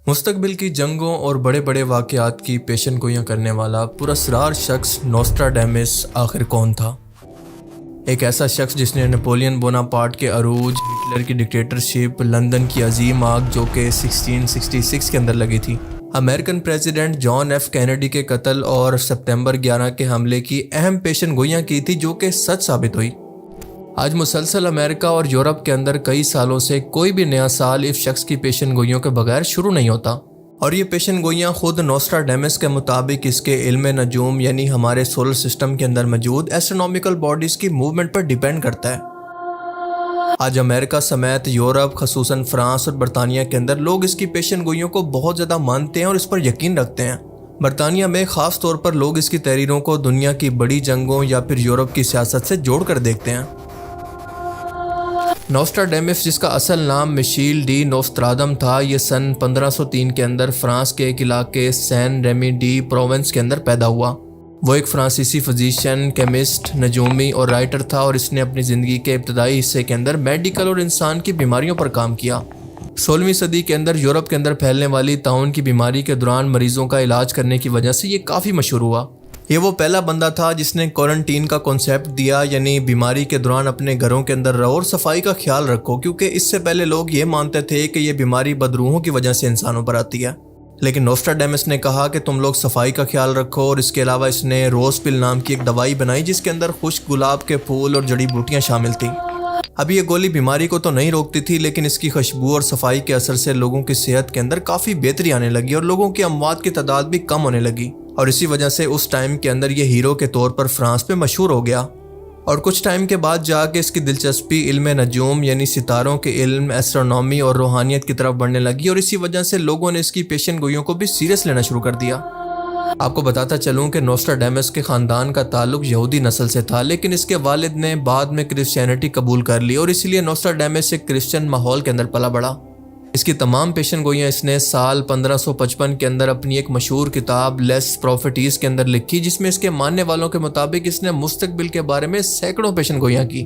مستقبل کی جنگوں اور بڑے بڑے واقعات کی پیشن گوئیاں کرنے والا پراسرار شخص نوسٹراڈیمس آخر کون تھا؟ ایک ایسا شخص جس نے نپولین بوناپارٹ کے عروج، ہٹلر کی ڈکٹیٹرشپ، لندن کی عظیم آگ جو کہ 1666 کے اندر لگی تھی، American president John F Kennedy کے قتل اور سپتمبر 11 کے حملے کی اہم پیشن گوئیاں کی تھی جو کہ سچ ثابت ہوئی۔ آج مسلسل امریکہ اور یورپ کے اندر کئی سالوں سے کوئی بھی نیا سال اس شخص کی پیشن گوئیوں کے بغیر شروع نہیں ہوتا، اور یہ پیشن گوئیاں خود نوسٹراڈیمس کے مطابق اس کے علم نجوم یعنی ہمارے سولر سسٹم کے اندر موجود ایسٹرونومیکل باڈیز کی موومنٹ پر ڈیپینڈ کرتا ہے۔ آج امریکہ سمیت یورپ، خصوصاً فرانس اور برطانیہ کے اندر لوگ اس کی پیشن گوئیوں کو بہت زیادہ مانتے ہیں اور اس پر یقین رکھتے ہیں۔ برطانیہ میں خاص طور پر لوگ اس کی تحریروں کو دنیا کی بڑی جنگوں یا پھر یورپ کی سیاست سے جوڑ کر دیکھتے ہیں۔ نوسٹراڈیمس، جس کا اصل نام مشیل ڈی نوسترادم تھا، یہ سن 1503 کے اندر فرانس کے ایک علاقے سین ریمی ڈی پروونس کے اندر پیدا ہوا۔ وہ ایک فرانسیسی فزیشین، کیمسٹ، نجومی اور رائٹر تھا، اور اس نے اپنی زندگی کے ابتدائی حصے کے اندر میڈیکل اور انسان کی بیماریوں پر کام کیا۔ 16ویں صدی کے اندر یورپ کے اندر پھیلنے والی طاعون کی بیماری کے دوران مریضوں کا علاج کرنے کی وجہ سے یہ کافی مشہور ہوا۔ یہ وہ پہلا بندہ تھا جس نے کوارنٹین کا کنسیپٹ دیا، یعنی بیماری کے دوران اپنے گھروں کے اندر رہو اور صفائی کا خیال رکھو، کیونکہ اس سے پہلے لوگ یہ مانتے تھے کہ یہ بیماری بدروحوں کی وجہ سے انسانوں پر آتی ہے۔ لیکن نوسٹراڈیمس نے کہا کہ تم لوگ صفائی کا خیال رکھو، اور اس کے علاوہ اس نے روز پل نام کی ایک دوائی بنائی جس کے اندر خشک گلاب کے پھول اور جڑی بوٹیاں شامل تھیں۔ اب یہ گولی بیماری کو تو نہیں روکتی تھی، لیکن اس کی خوشبو اور صفائی کے اثر سے لوگوں کی صحت کے اندر کافی بہتری آنے لگی اور لوگوں کی اموات کی تعداد بھی کم ہونے لگی، اور اسی وجہ سے اس ٹائم کے اندر یہ ہیرو کے طور پر فرانس میں مشہور ہو گیا۔ اور کچھ ٹائم کے بعد جا کے اس کی دلچسپی علم نجوم یعنی ستاروں کے علم، ایسٹرونومی اور روحانیت کی طرف بڑھنے لگی، اور اسی وجہ سے لوگوں نے اس کی پیشن گوئیوں کو بھی سیریس لینا شروع کر دیا۔ آپ کو بتاتا چلوں کہ نوسٹراڈیمس کے خاندان کا تعلق یہودی نسل سے تھا، لیکن اس کے والد نے بعد میں کرسچینٹی قبول کر لی، اور اسی لیے نوسٹراڈیمس ایک کرسچن ماحول کے اندر پلا بڑھا۔ اس کی تمام پیشن گوئیاں اس نے سال 1555 کے اندر اپنی ایک مشہور کتاب لیس پروفیٹیز کے اندر لکھی، جس میں اس کے ماننے والوں کے مطابق اس نے مستقبل کے بارے میں سینکڑوں پیشن گوئیاں کی۔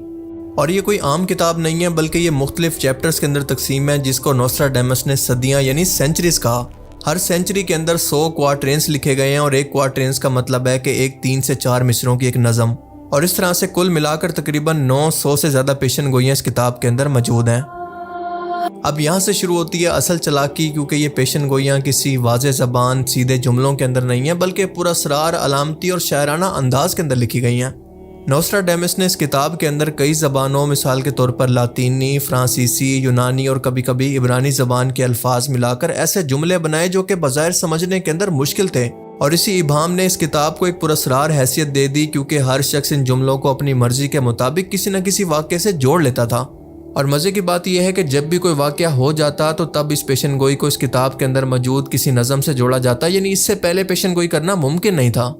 اور یہ کوئی عام کتاب نہیں ہے، بلکہ یہ مختلف چیپٹرز کے اندر تقسیم ہے، جس کو نوسٹراڈیمس نے صدیاں یعنی سینچریز کہا۔ ہر سینچری کے اندر 100 کوارٹرینس لکھے گئے ہیں، اور ایک کوارٹرینس کا مطلب ہے کہ ایک 3 سے 4 مصروں کی ایک نظم، اور اس طرح سے کل ملا کر تقریباً 900 سے زیادہ پیشن گوئیاں اس کتاب کے اندر موجود ہیں۔ اب یہاں سے شروع ہوتی ہے اصل چالاکی، کیونکہ یہ پیشن گوئیاں کسی واضح زبان، سیدھے جملوں کے اندر نہیں ہیں، بلکہ پراسرار، علامتی اور شاعرانہ انداز کے اندر لکھی گئی ہیں۔ نوسٹراڈیمس نے اس کتاب کے اندر کئی زبانوں، مثال کے طور پر لاطینی، فرانسیسی، یونانی اور کبھی کبھی عبرانی زبان کے الفاظ ملا کر ایسے جملے بنائے جو کہ بظاہر سمجھنے کے اندر مشکل تھے، اور اسی ابہام نے اس کتاب کو ایک پراسرار حیثیت دے دی، کیونکہ ہر شخص ان جملوں کو اپنی مرضی کے مطابق کسی نہ کسی واقعے سے جوڑ لیتا تھا۔ اور مزے کی بات یہ ہے کہ جب بھی کوئی واقعہ ہو جاتا تو تب اس پیشن گوئی کو اس کتاب کے اندر موجود کسی نظم سے جوڑا جاتا، یعنی اس سے پہلے پیشن گوئی کرنا ممکن نہیں تھا۔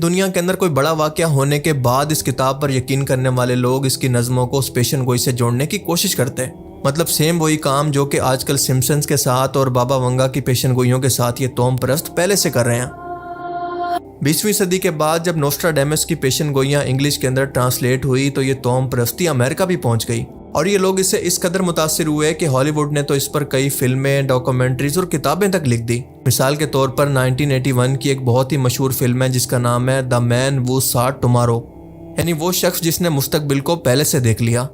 دنیا کے اندر کوئی بڑا واقعہ ہونے کے بعد اس کتاب پر یقین کرنے والے لوگ اس کی نظموں کو اس پیشن گوئی سے جوڑنے کی کوشش کرتے، مطلب سیم وہی کام جو کہ آج کل سمپسنز کے ساتھ اور بابا ونگا کی پیشن گوئیوں کے ساتھ یہ توم پرست پہلے سے کر رہے ہیں۔ 20ویں صدی کے بعد جب نوسٹراڈیمس کی پیشن گوئیاں انگلش کے اندر ٹرانسلیٹ ہوئی تو یہ توم پرستی امریکہ بھی پہنچ گئی، اور یہ لوگ اس سے اس قدر متاثر ہوئے کہ ہالی ووڈ نے تو اس پر کئی فلمیں، ڈاکومنٹریز اور کتابیں تک لکھ دی۔ مثال کے طور پر 1981 کی ایک بہت ہی مشہور فلم ہے جس کا نام ہے دا مین ہو سا ٹمارو، یعنی وہ شخص جس نے مستقبل کو پہلے سے دیکھ لیا۔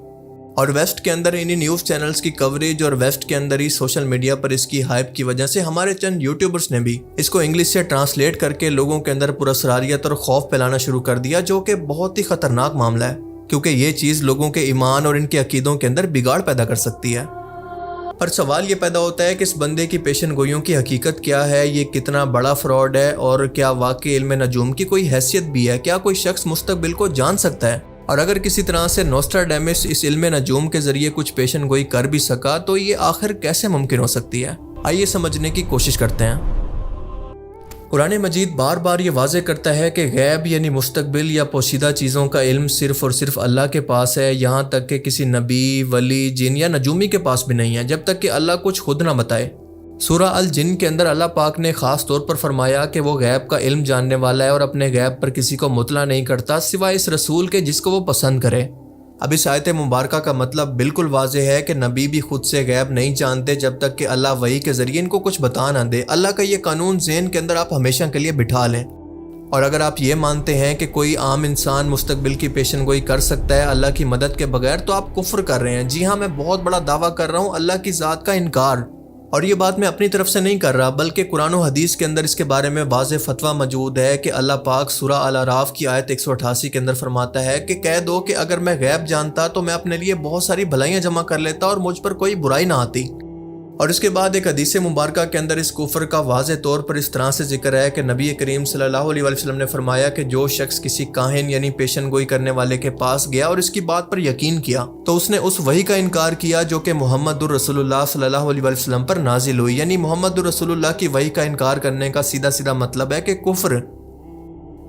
اور ویسٹ کے اندر انہی نیوز چینلز کی کوریج اور ویسٹ کے اندر ہی سوشل میڈیا پر اس کی ہائپ کی وجہ سے ہمارے چند یوٹیوبرز نے بھی اس کو انگلش سے ٹرانسلیٹ کر کے لوگوں کے اندر پراسراریت اور خوف پھیلانا شروع کر دیا، جو کہ بہت ہی خطرناک معاملہ ہے، کیونکہ یہ چیز لوگوں کے ایمان اور ان کے عقیدوں کے اندر بگاڑ پیدا کر سکتی ہے۔ پر سوال یہ پیدا ہوتا ہے کہ اس بندے کی پیشن گوئیوں کی حقیقت کیا ہے، یہ کتنا بڑا فراڈ ہے، اور کیا واقعی علم نجوم کی کوئی حیثیت بھی ہے؟ کیا کوئی شخص مستقبل کو جان سکتا ہے؟ اور اگر کسی طرح سے نوسٹراڈیمس اس علم نجوم کے ذریعے کچھ پیشن گوئی کر بھی سکا تو یہ آخر کیسے ممکن ہو سکتی ہے؟ آئیے سمجھنے کی کوشش کرتے ہیں۔ قرآن مجید بار بار یہ واضح کرتا ہے کہ غیب یعنی مستقبل یا پوشیدہ چیزوں کا علم صرف اور صرف اللہ کے پاس ہے، یہاں تک کہ کسی نبی، ولی، جن یا نجومی کے پاس بھی نہیں ہے، جب تک کہ اللہ کچھ خود نہ بتائے۔ سورہ الجن کے اندر اللہ پاک نے خاص طور پر فرمایا کہ وہ غیب کا علم جاننے والا ہے اور اپنے غیب پر کسی کو مطلع نہیں کرتا سوائے اس رسول کے جس کو وہ پسند کرے۔ اب اس آیت مبارکہ کا مطلب بالکل واضح ہے کہ نبی بھی خود سے غیب نہیں جانتے جب تک کہ اللہ وحی کے ذریعے ان کو کچھ بتا نہ دے۔ اللہ کا یہ قانون ذہن کے اندر آپ ہمیشہ کے لیے بٹھا لیں۔ اور اگر آپ یہ مانتے ہیں کہ کوئی عام انسان مستقبل کی پیشن گوئی کر سکتا ہے اللہ کی مدد کے بغیر، تو آپ کفر کر رہے ہیں۔ جی ہاں، میں بہت بڑا دعویٰ کر رہا ہوں اللہ کی ذات کا انکار۔ اور یہ بات میں اپنی طرف سے نہیں کر رہا، بلکہ قرآن و حدیث کے اندر اس کے بارے میں واضح فتویٰ موجود ہے کہ اللہ پاک سورہ الاعراف کی آیت 188 کے اندر فرماتا ہے کہ کہہ دو کہ اگر میں غیب جانتا تو میں اپنے لیے بہت ساری بھلائیاں جمع کر لیتا اور مجھ پر کوئی برائی نہ آتی۔ اور اس کے بعد ایک حدیث مبارکہ کے اندر اس کفر کا واضح طور پر اس طرح سے ذکر ہے کہ نبی کریم صلی اللہ علیہ وسلم نے فرمایا کہ جو شخص کسی کاہن یعنی پیشن گوئی کرنے والے کے پاس گیا اور اس کی بات پر یقین کیا تو اس نے اس وحی کا انکار کیا جو کہ محمد الرسول اللہ صلی اللہ علیہ وسلم پر نازل ہوئی۔ یعنی محمد الرسول اللہ کی وحی کا انکار کرنے کا سیدھا سیدھا مطلب ہے کہ کفر۔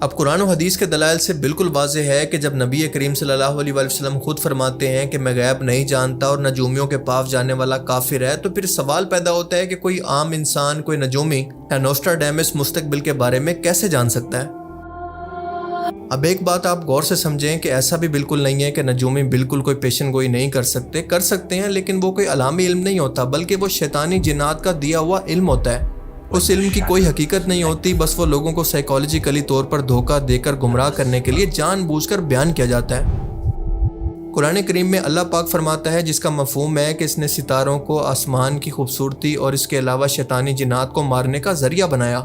اب قرآن و حدیث کے دلائل سے بالکل واضح ہے کہ جب نبی کریم صلی اللہ علیہ وسلم خود فرماتے ہیں کہ میں غیب نہیں جانتا اور نجومیوں کے پاس جانے والا کافر ہے، تو پھر سوال پیدا ہوتا ہے کہ کوئی عام انسان، کوئی نجومی یا نوسٹراڈیمس مستقبل کے بارے میں کیسے جان سکتا ہے؟ اب ایک بات آپ غور سے سمجھیں کہ ایسا بھی بالکل نہیں ہے کہ نجومی بالکل کوئی پیشن گوئی نہیں کر سکتے ہیں، لیکن وہ کوئی علامی علم نہیں ہوتا، بلکہ وہ شیطانی جنات کا دیا ہوا علم ہوتا ہے۔ اس علم کی کوئی حقیقت نہیں ہوتی، بس وہ لوگوں کو سائیکالوجیکلی طور پر دھوکہ دے کر گمراہ کرنے کے لیے جان بوجھ کر بیان کیا جاتا ہے۔ قرآن کریم میں اللہ پاک فرماتا ہے، جس کا مفہوم ہے کہ اس نے ستاروں کو آسمان کی خوبصورتی اور اس کے علاوہ شیطانی جنات کو مارنے کا ذریعہ بنایا۔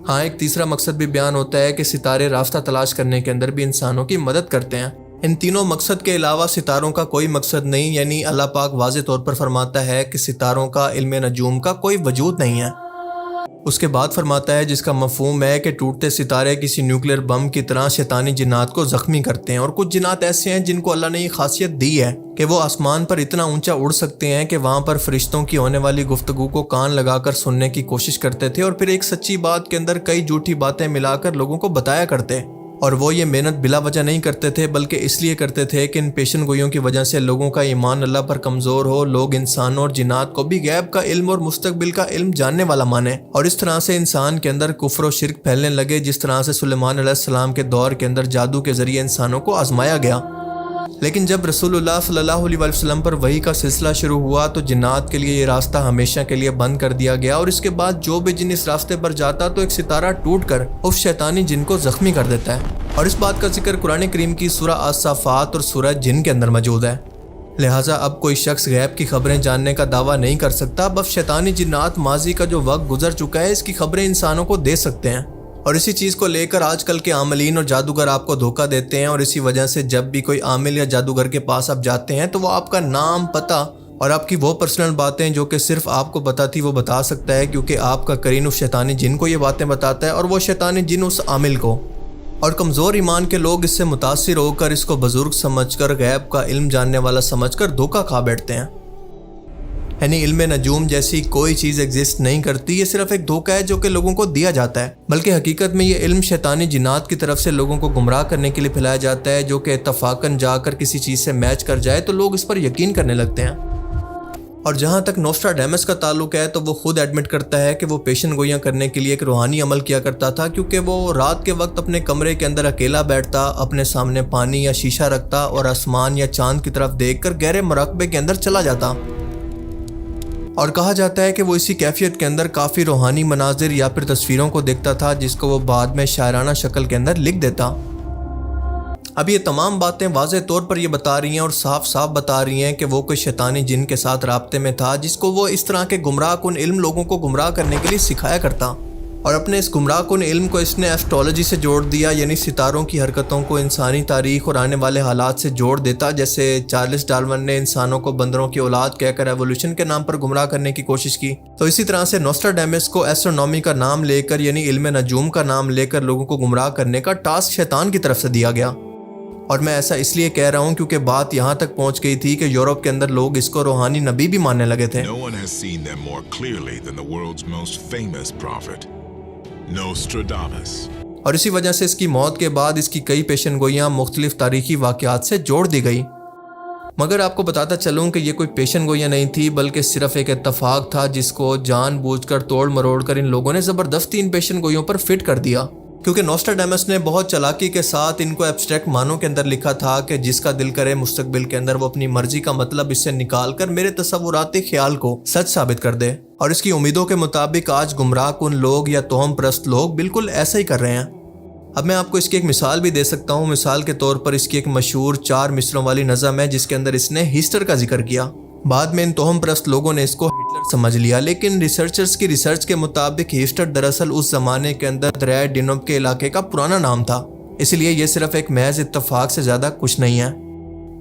ہاں، ایک تیسرا مقصد بھی بیان ہوتا ہے کہ ستارے راستہ تلاش کرنے کے اندر بھی انسانوں کی مدد کرتے ہیں۔ ان تینوں مقصد کے علاوہ ستاروں کا کوئی مقصد نہیں، یعنی اللہ پاک واضح طور پر فرماتا ہے کہ ستاروں کا، علم نجوم کا کوئی وجود نہیں ہے۔ اس کے بعد فرماتا ہے، جس کا مفہوم ہے کہ ٹوٹتے ستارے کسی نیوکلیر بم کی طرح شیطانی جنات کو زخمی کرتے ہیں، اور کچھ جنات ایسے ہیں جن کو اللہ نے یہ خاصیت دی ہے کہ وہ آسمان پر اتنا اونچا اڑ سکتے ہیں کہ وہاں پر فرشتوں کی ہونے والی گفتگو کو کان لگا کر سننے کی کوشش کرتے تھے، اور پھر ایک سچی بات کے اندر کئی جھوٹی باتیں ملا کر لوگوں کو بتایا کرتے۔ اور وہ یہ محنت بلا وجہ نہیں کرتے تھے، بلکہ اس لیے کرتے تھے کہ ان پیشن گوئیوں کی وجہ سے لوگوں کا ایمان اللہ پر کمزور ہو، لوگ انسانوں اور جنات کو بھی غیب کا علم اور مستقبل کا علم جاننے والا مانے، اور اس طرح سے انسان کے اندر کفر و شرک پھیلنے لگے، جس طرح سے سلیمان علیہ السلام کے دور کے اندر جادو کے ذریعے انسانوں کو آزمایا گیا۔ لیکن جب رسول اللہ صلی اللہ علیہ وسلم پر وحی کا سلسلہ شروع ہوا تو جنات کے لیے یہ راستہ ہمیشہ کے لیے بند کر دیا گیا، اور اس کے بعد جو بھی جن اس راستے پر جاتا تو ایک ستارہ ٹوٹ کر اس شیطانی جن کو زخمی کر دیتا ہے۔ اور اس بات کا ذکر قرآن کریم کی سورہ الصافات اور سورہ جن کے اندر موجود ہے۔ لہٰذا اب کوئی شخص غیب کی خبریں جاننے کا دعویٰ نہیں کر سکتا، بس شیطانی جنات ماضی کا جو وقت گزر چکا ہے اس کی خبریں انسانوں کو دے سکتے ہیں۔ اور اسی چیز کو لے کر آج کل کے عاملین اور جادوگر آپ کو دھوکہ دیتے ہیں، اور اسی وجہ سے جب بھی کوئی عامل یا جادوگر کے پاس آپ جاتے ہیں تو وہ آپ کا نام، پتہ اور آپ کی وہ پرسنل باتیں جو کہ صرف آپ کو پتہ تھی وہ بتا سکتا ہے، کیونکہ آپ کا قرین اس شیطانی جن کو یہ باتیں بتاتا ہے، اور وہ شیطانی جن اس عامل کو۔ اور کمزور ایمان کے لوگ اس سے متاثر ہو کر اس کو بزرگ سمجھ کر، غیب کا علم جاننے والا سمجھ کر دھوکہ کھا بیٹھتے ہیں۔ یعنی علم نجوم جیسی کوئی چیز ایگزسٹ نہیں کرتی، یہ صرف ایک دھوکہ ہے جو کہ لوگوں کو دیا جاتا ہے، بلکہ حقیقت میں یہ علم شیطانی جنات کی طرف سے لوگوں کو گمراہ کرنے کے لیے پھیلایا جاتا ہے، جو کہ اتفاقاً جا کر کسی چیز سے میچ کر جائے تو لوگ اس پر یقین کرنے لگتے ہیں۔ اور جہاں تک نوسٹراڈیمس کا تعلق ہے تو وہ خود ایڈمٹ کرتا ہے کہ وہ پیشن گوئیاں کرنے کے لیے ایک روحانی عمل کیا کرتا تھا، کیونکہ وہ رات کے وقت اپنے کمرے کے اندر اکیلا بیٹھتا، اپنے سامنے پانی یا شیشہ رکھتا اور آسمان یا چاند کی طرف دیکھ کر گہرے مراقبے کے اندر چلا جاتا۔ اور کہا جاتا ہے کہ وہ اسی کیفیت کے اندر کافی روحانی مناظر یا پھر تصویروں کو دیکھتا تھا، جس کو وہ بعد میں شاعرانہ شکل کے اندر لکھ دیتا۔ اب یہ تمام باتیں واضح طور پر یہ بتا رہی ہیں اور صاف صاف بتا رہی ہیں کہ وہ کوئی شیطانی جن کے ساتھ رابطے میں تھا، جس کو وہ اس طرح کے گمراہ کن علم لوگوں کو گمراہ کرنے کے لیے سکھایا کرتا، اور اپنے اس گمراہ کن علم کو اس نے ایسٹرولوجی سے جوڑ دیا، یعنی ستاروں کی حرکتوں کو انسانی تاریخ اور آنے والے حالات سے جوڑ دیتا، جیسے چارلس ڈارون نے انسانوں کو بندروں کی اولاد کہہ کر ایوولوشن کے نام پر گمراہ کرنے کی کوشش کی، تو اسی طرح سے نوسٹراڈیمس کو ایسٹرونومی کا نام لے کر، یعنی علم نجوم کا نام لے کر لوگوں کو گمراہ کرنے کا ٹاسک شیطان کی طرف سے دیا گیا۔ اور میں ایسا اس لیے کہہ رہا ہوں کیونکہ بات یہاں تک پہنچ گئی تھی کہ یورپ کے اندر لوگ اس کو روحانی نبی بھی ماننے لگے تھے۔ No one has seen them more clearly than the world's most famous prophet, Nostradamus. اور اسی وجہ سے اس کی موت کے بعد اس کی کئی پیشن گوئیاں مختلف تاریخی واقعات سے جوڑ دی گئی۔ مگر آپ کو بتاتا چلوں کہ یہ کوئی پیشن گوئیاں نہیں تھی، بلکہ صرف ایک اتفاق تھا جس کو جان بوجھ کر توڑ مروڑ کر ان لوگوں نے زبردستی ان پیشن گوئیوں پر فٹ کر دیا۔ کیونکہ نوسٹراڈامس نے بہت چلاکی کے ساتھ ان کو ایبسٹریکٹ معنوں کے اندر لکھا تھا کہ جس کا دل کرے مستقبل کے اندر وہ اپنی مرضی کا مطلب اس سے نکال کر میرے تصوراتی خیال کو سچ ثابت کر دے، اور اس کی امیدوں کے مطابق آج گمراہ کن لوگ یا توہم پرست لوگ بالکل ایسا ہی کر رہے ہیں۔ اب میں آپ کو اس کی ایک مثال بھی دے سکتا ہوں۔ مثال کے طور پر اس کی ایک مشہور 4 مصروں والی نظم ہے جس کے اندر اس نے ہٹلر کا ذکر کیا۔ بعد میں ان توہم پرست لوگوں نے اس کو ہٹلر سمجھ لیا، لیکن ریسرچرز کی ریسرچ کے مطابق ہٹلر دراصل اس زمانے کے اندر دریائے ڈینوب کے علاقے کا پرانا نام تھا، اس لیے یہ صرف ایک محض اتفاق سے زیادہ کچھ نہیں ہے۔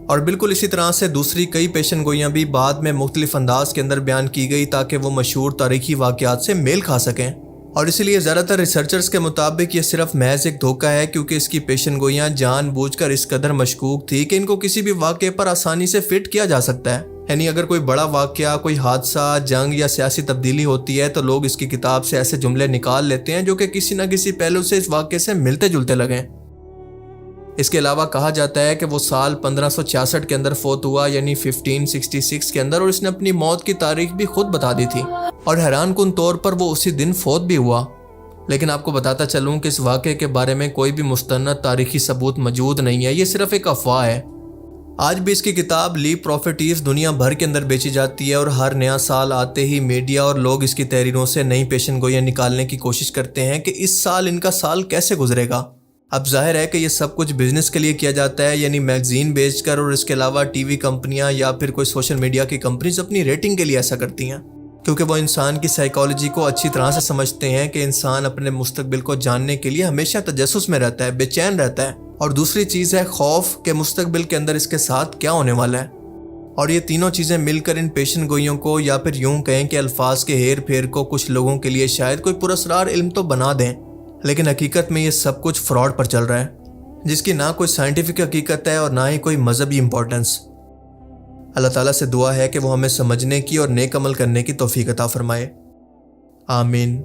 اور بالکل اسی طرح سے دوسری کئی پیشن گوئیاں بھی بعد میں مختلف انداز کے اندر بیان کی گئی تاکہ وہ مشہور تاریخی واقعات سے میل کھا سکیں، اور اس لیے زیادہ تر ریسرچرز کے مطابق یہ صرف محض ایک دھوکہ ہے، کیونکہ اس کی پیشن گوئیاں جان بوجھ کر اس قدر مشکوک تھی کہ ان کو کسی بھی واقعے پر آسانی سے فٹ کیا جا سکتا ہے۔ یعنی اگر کوئی بڑا واقعہ، کوئی حادثہ، جنگ یا سیاسی تبدیلی ہوتی ہے تو لوگ اس کی کتاب سے ایسے جملے نکال لیتے ہیں جو کہ کسی نہ کسی پہلو سے اس واقعے سے ملتے جلتے لگیں۔ اس کے علاوہ کہا جاتا ہے کہ وہ سال 1566 کے اندر فوت ہوا، یعنی 1566 کے اندر، اور اس نے اپنی موت کی تاریخ بھی خود بتا دی تھی، اور حیران کن طور پر وہ اسی دن فوت بھی ہوا۔ لیکن آپ کو بتاتا چلوں کہ اس واقعے کے بارے میں کوئی بھی مستند تاریخی ثبوت موجود نہیں ہے، یہ صرف ایک افواہ ہے۔ آج بھی اس کی کتاب لی پروفیٹیز دنیا بھر کے اندر بیچی جاتی ہے، اور ہر نیا سال آتے ہی میڈیا اور لوگ اس کی تحریروں سے نئی پیشن گوئیاں نکالنے کی کوشش کرتے ہیں کہ اس سال ان کا سال کیسے گزرے گا۔ اب ظاہر ہے کہ یہ سب کچھ بزنس کے لیے کیا جاتا ہے، یعنی میگزین بیچ کر، اور اس کے علاوہ ٹی وی کمپنیاں یا پھر کوئی سوشل میڈیا کی کمپنیز اپنی ریٹنگ کے لیے ایسا کرتی ہیں، کیونکہ وہ انسان کی سائیکالوجی کو اچھی طرح سے سمجھتے ہیں کہ انسان اپنے مستقبل کو جاننے کے لیے ہمیشہ تجسس میں رہتا ہے، بے چین رہتا ہے، اور دوسری چیز ہے خوف کہ مستقبل کے اندر اس کے ساتھ کیا ہونے والا ہے۔ اور یہ تینوں چیزیں مل کر ان پیشن گوئیوں کو، یا پھر یوں کہیں کہ الفاظ کے ہیر پھیر کو، کچھ لوگوں کے لیے شاید کوئی پراسرار علم تو بنا دیں، لیکن حقیقت میں یہ سب کچھ فراڈ پر چل رہا ہے، جس کی نہ کوئی سائنٹیفک حقیقت ہے اور نہ ہی کوئی مذہبی امپورٹنس۔ اللہ تعالیٰ سے دعا ہے کہ وہ ہمیں سمجھنے کی اور نیک عمل کرنے کی توفیق عطا فرمائے، آمین۔